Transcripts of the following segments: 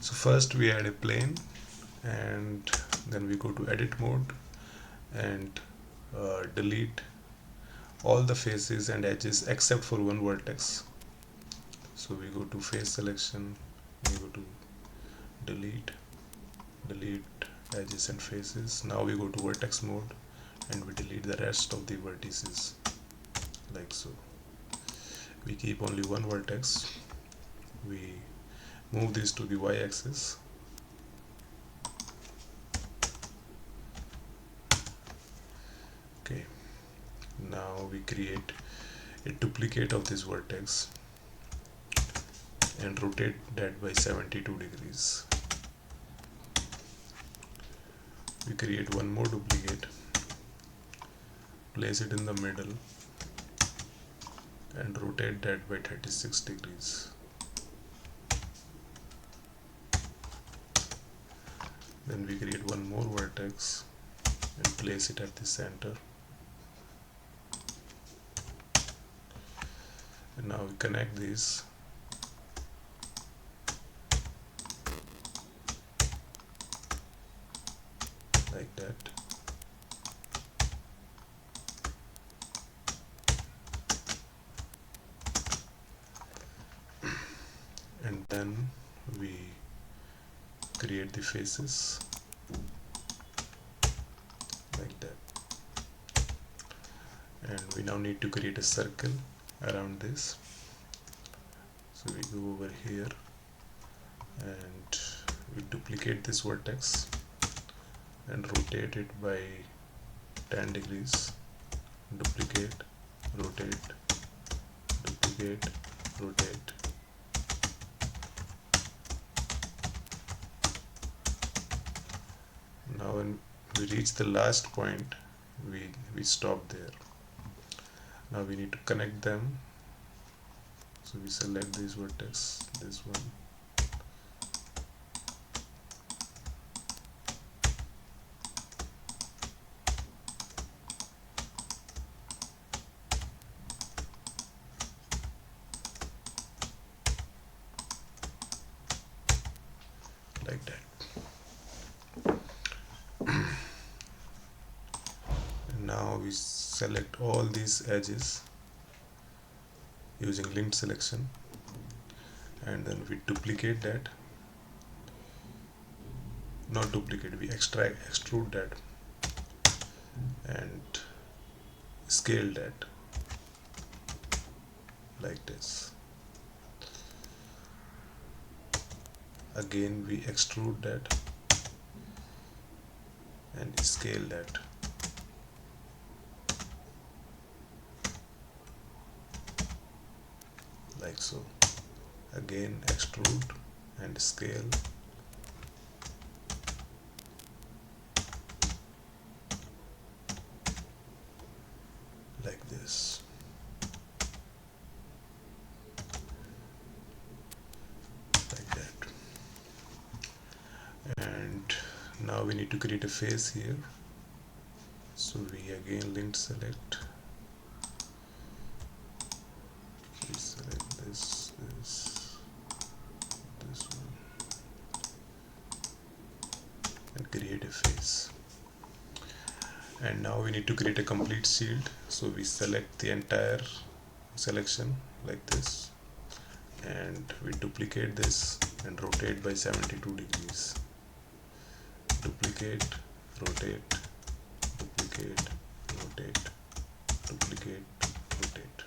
So first we add a plane, and then we go to edit mode and delete all the faces and edges except for one vertex. So we go to face selection, we go to delete edges and faces. Now we go to vertex mode and we delete the rest of the vertices, like so. We keep only one vertex. We move this to the y-axis. Okay, now we create a duplicate of this vertex and rotate that by 72 degrees. We create one more duplicate, place it in the middle and rotate that by 36 degrees. Then we create one more vertex and place it at the center. And now we connect these. Like that. And then we create the faces like that. And we now need to create a circle around this. So we go over here and we duplicate this vertex and rotate it by 10 degrees. Duplicate, rotate, duplicate, rotate. Now when we reach the last point, we stop there. Now we need to connect them. So we select this vertex, this one. Like that. And now we select all these edges using linked selection, and then we duplicate that, not duplicate, we extrude that and scale that like this. Again we extrude that and scale that. Like so. Again extrude and scale. Like this. Like that. And now we need to create a face here. So we again linked select. We select this one, and create a face. And now we need to create a complete shield. So we select the entire selection like this, and we duplicate this and rotate by 72 degrees. Duplicate, rotate, duplicate, rotate, duplicate, rotate.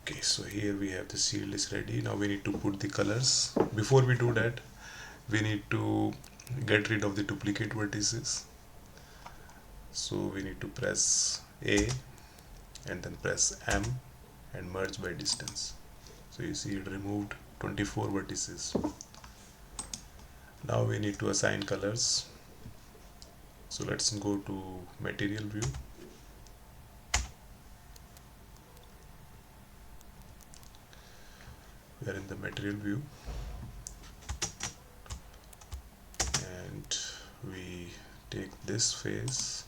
Okay, so here we have the shield is ready. Now we need to put the colors. Before we do that, we need to get rid of the duplicate vertices. So we need to press A and then press M and merge by distance. So you see it removed 24 vertices. Now we need to assign colors. So let's go to material view. We are in the material view and we take this face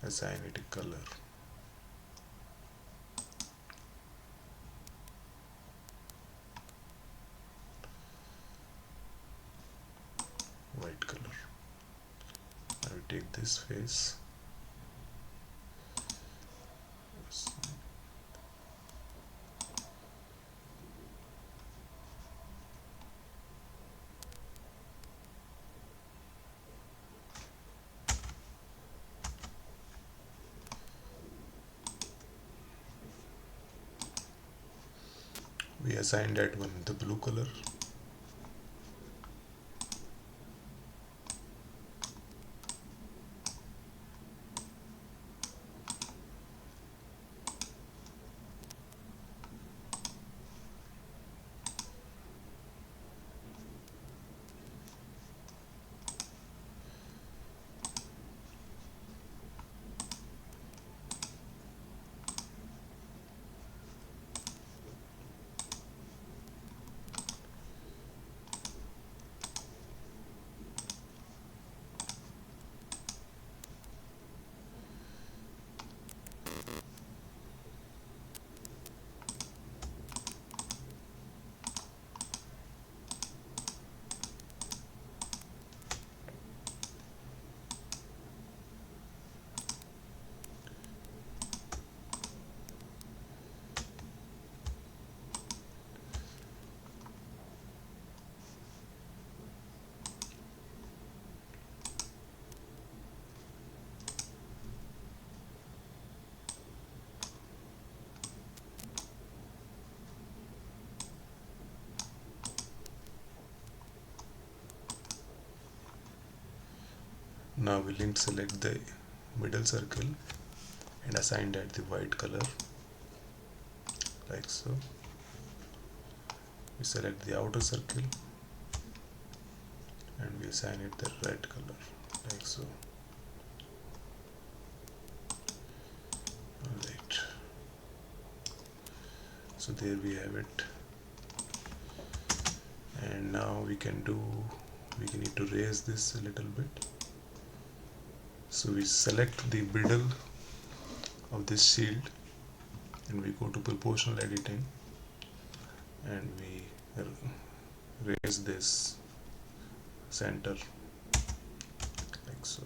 and assign it a color. White color. I will take this face. We assign that one the blue color. Now we link select the middle circle and assign that the white color, like so. We select the outer circle and we assign it the red color, like so. Alright, so there we have it. And now we need to raise this a little bit. So we select the middle of this shield and we go to proportional editing and we raise this center, like so.